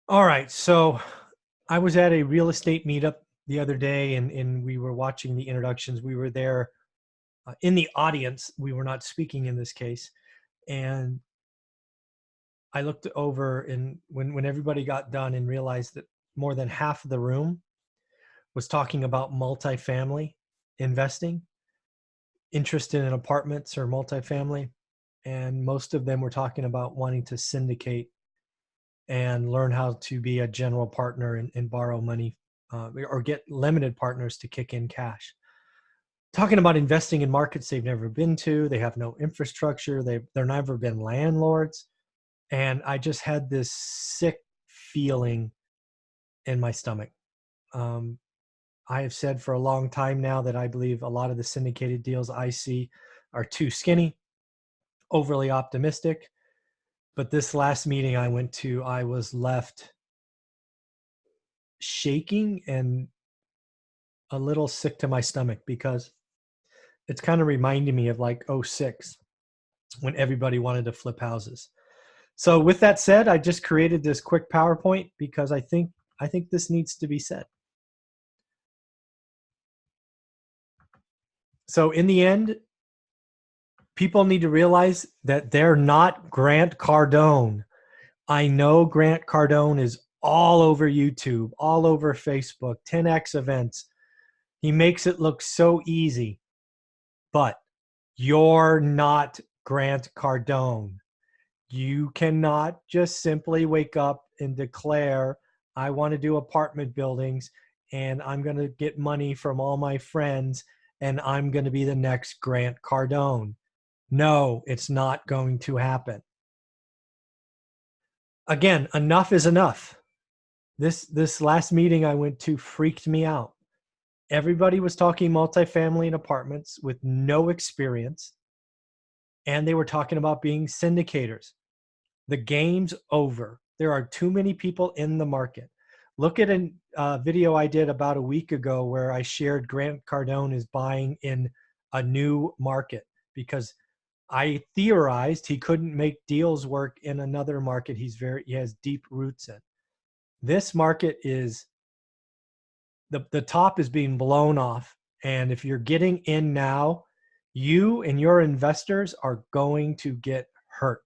All right. So I was at a real estate meetup the other day and we were watching the introductions. We were there in the audience. We were not speaking in this case. And I looked over and when everybody got done and realized that more than half of the room was talking about multifamily investing, interested in apartments or multifamily. And most of them were talking about wanting to syndicate and learn how to be a general partner and borrow money or get limited partners to kick in cash. Talking about investing in markets they've never been to, they have no infrastructure, they're never been landlords, and I just had this sick feeling in my stomach. Um, I have said for a long time now that I believe a lot of the syndicated deals I see are too skinny, overly optimistic. But this last meeting I went to, I was left shaking and a little sick to my stomach because it's kind of reminding me of like '06 when everybody wanted to flip houses. So with that said, I just created this quick PowerPoint because I think this needs to be said. So in the end, people need to realize that they're not Grant Cardone. I know Grant Cardone is all over YouTube, all over Facebook, 10X events. He makes it look so easy, but you're not Grant Cardone. You cannot just simply wake up and declare, I want to do apartment buildings and I'm going to get money from all my friends and I'm going to be the next Grant Cardone. No, it's not going to happen. Again, enough is enough. This last meeting I went to freaked me out. Everybody was talking multifamily and apartments with no experience, and they were talking about being syndicators. The game's over. There are too many people in the market. Look at a video I did about a week ago where I shared Grant Cardone is buying in a new market because I theorized he couldn't make deals work in another market he has deep roots in. This market is the top is being blown off. And if you're getting in now, you and your investors are going to get hurt.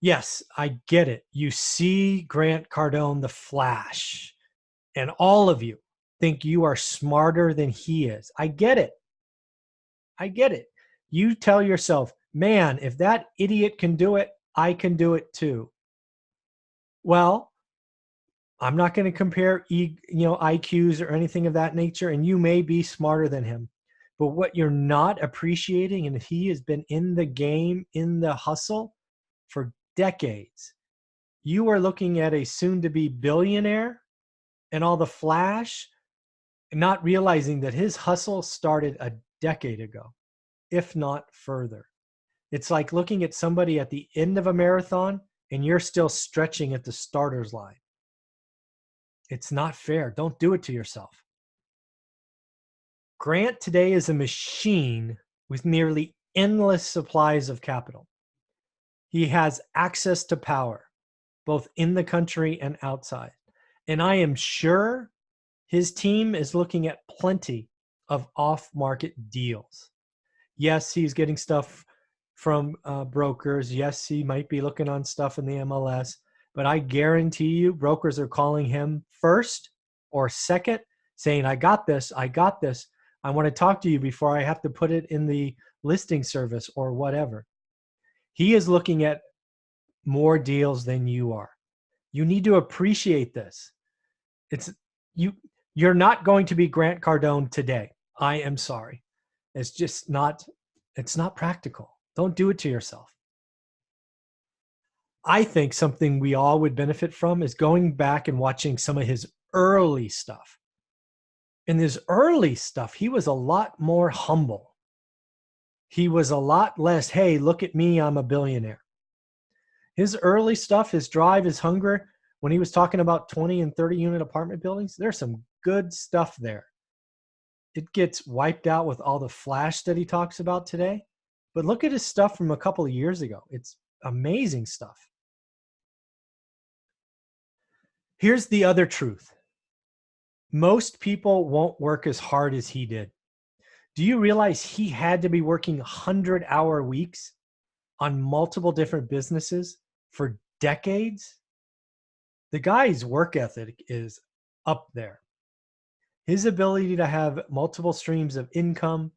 Yes, I get it. You see Grant Cardone, the Flash, and all of you think you are smarter than he is. I get it. I get it. You tell yourself, man, if that idiot can do it, I can do it too. Well, I'm not going to compare IQs or anything of that nature, and you may be smarter than him. But what you're not appreciating, and he has been in the game, in the hustle for decades. You are looking at a soon-to-be billionaire and all the flash, not realizing that his hustle started a decade ago, if not further. It's like looking at somebody at the end of a marathon and you're still stretching at the starter's line. It's not fair. Don't do it to yourself. Grant today is a machine with nearly endless supplies of capital. He has access to power, both in the country and outside. And I am sure his team is looking at plenty of off-market deals. Yes, he's getting stuff from brokers. Yes, he might be looking on stuff in the MLS, but I guarantee you brokers are calling him first or second saying, I got this. I got this. I want to talk to you before I have to put it in the listing service or whatever. He is looking at more deals than you are. You need to appreciate this. It's you. You're not going to be Grant Cardone today. I am sorry. It's just not. It's not practical. Don't do it to yourself. I think something we all would benefit from is going back and watching some of his early stuff. In his early stuff, he was a lot more humble. He was a lot less, hey, look at me, I'm a billionaire. His early stuff, his drive, his hunger, when he was talking about 20 and 30 unit apartment buildings, there's some good stuff there. It gets wiped out with all the flash that he talks about today. But look at his stuff from a couple of years ago. It's amazing stuff. Here's the other truth. Most people won't work as hard as he did. Do you realize he had to be working 100-hour weeks on multiple different businesses for decades? The guy's work ethic is up there. His ability to have multiple streams of income,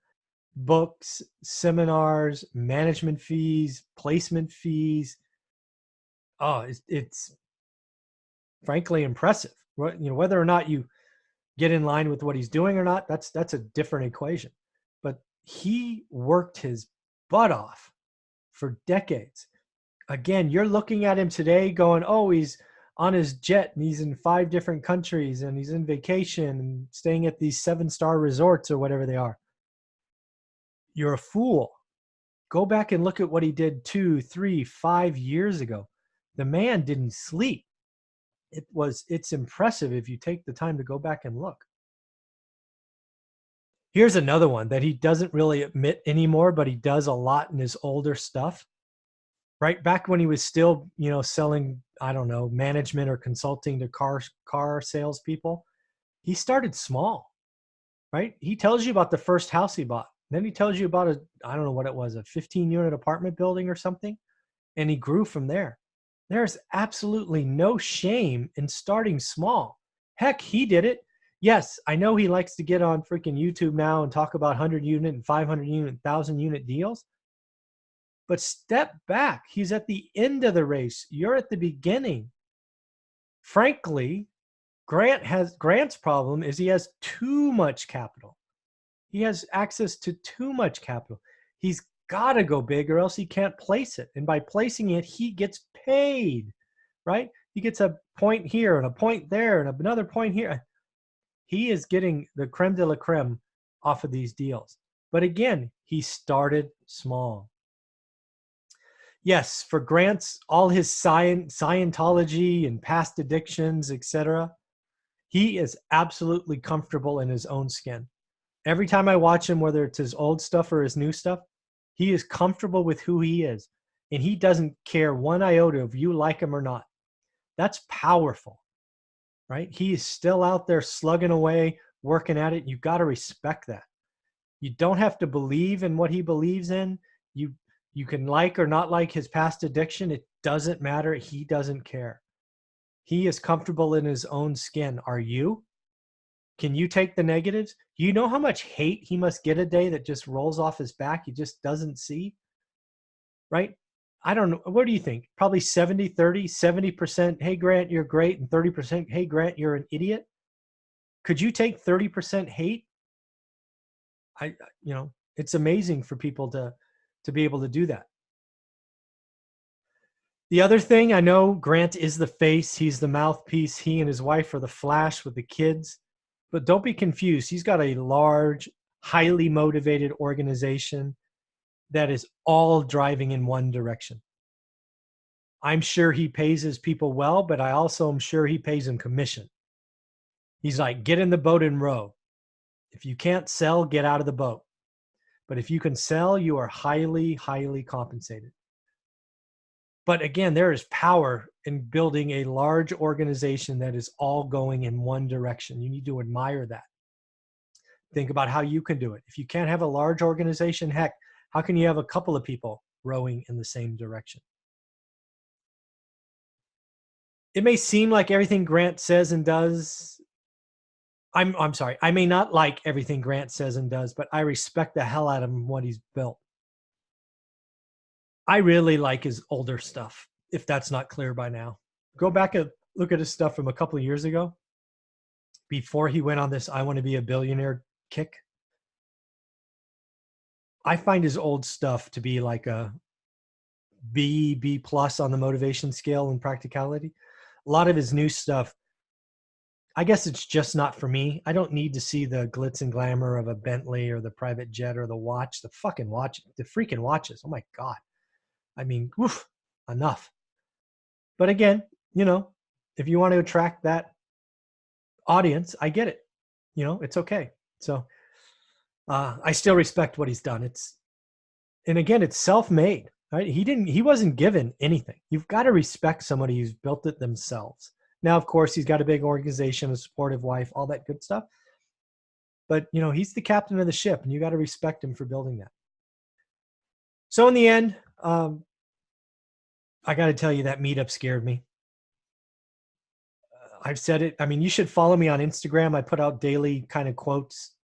books, seminars, management fees, placement fees. Oh, it's frankly impressive. Whether or not you get in line with what he's doing or not, that's a different equation. But he worked his butt off for decades. Again, you're looking at him today going, oh, he's on his jet and he's in 5 different countries and he's in vacation and staying at these 7-star resorts or whatever they are. You're a fool. Go back and look at what he did 2, 3, 5 years ago. The man didn't sleep. It's impressive if you take the time to go back and look. Here's another one that he doesn't really admit anymore, but he does a lot in his older stuff. Right back when he was still, selling, I don't know, management or consulting to car salespeople, he started small, right? He tells you about the first house he bought. Then he tells you about I don't know what it was, a 15-unit apartment building or something. And he grew from there. There's absolutely no shame in starting small. Heck, he did it. Yes, I know he likes to get on freaking YouTube now and talk about 100-unit and 500-unit, 1,000-unit deals. But step back. He's at the end of the race. You're at the beginning. Frankly, Grant's problem is he has too much capital. He has access to too much capital. He's got to go big or else he can't place it. And by placing it, he gets paid, right? He gets a point here and a point there and another point here. He is getting the creme de la creme off of these deals. But again, he started small. Yes, for Grant's, all his Scientology and past addictions, etc., he is absolutely comfortable in his own skin. Every time I watch him, whether it's his old stuff or his new stuff, he is comfortable with who he is. And he doesn't care one iota if you like him or not. That's powerful, right? He is still out there slugging away, working at it. You've got to respect that. You don't have to believe in what he believes in. You can like or not like his past addiction. It doesn't matter. He doesn't care. He is comfortable in his own skin. Are you? Can you take the negatives? You know how much hate he must get a day that just rolls off his back he just doesn't see? Right? I don't know. What do you think? Probably 70, 30, 70%, hey, Grant, you're great, and 30%, hey, Grant, you're an idiot. Could you take 30% hate? It's amazing for people to be able to do that. The other thing, I know Grant is the face. He's the mouthpiece. He and his wife are the flash with the kids. But don't be confused. He's got a large, highly motivated organization that is all driving in one direction. I'm sure he pays his people well, but I also am sure he pays them commission. He's like, get in the boat and row. If you can't sell, get out of the boat. But if you can sell, you are highly, highly compensated. But again, there is power in building a large organization that is all going in one direction. You need to admire that. Think about how you can do it. If you can't have a large organization, heck, how can you have a couple of people rowing in the same direction? It may seem like everything Grant says and does. I'm sorry. I may not like everything Grant says and does, but I respect the hell out of him, what he's built. I really like his older stuff, if that's not clear by now. Go back and look at his stuff from a couple of years ago, before he went on this I want to be a billionaire kick. I find his old stuff to be like a B plus on the motivation scale and practicality. A lot of his new stuff, I guess it's just not for me. I don't need to see the glitz and glamour of a Bentley or the private jet or the watch, the freaking watches. Oh my God. I mean, oof, enough. But again, if you want to attract that audience, I get it. It's okay. So I still respect what he's done. And again, it's self-made, right? He wasn't given anything. You've got to respect somebody who's built it themselves. Now, of course, he's got a big organization, a supportive wife, all that good stuff. But, you know, he's the captain of the ship, and you got to respect him for building that. So in the end, I got to tell you, that meetup scared me. I've said it. I mean, you should follow me on Instagram. I put out daily kind of quotes.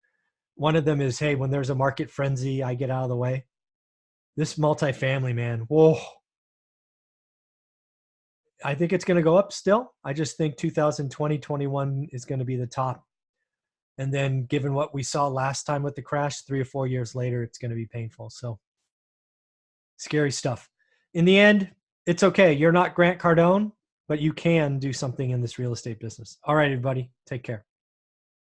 One of them is, hey, when there's a market frenzy, I get out of the way. This multifamily, man, whoa. I think it's going to go up still. I just think 2020, 21 is going to be the top. And then given what we saw last time with the crash, 3 or 4 years later, it's going to be painful. So scary stuff. In the end, it's okay. You're not Grant Cardone, but you can do something in this real estate business. All right, everybody, take care.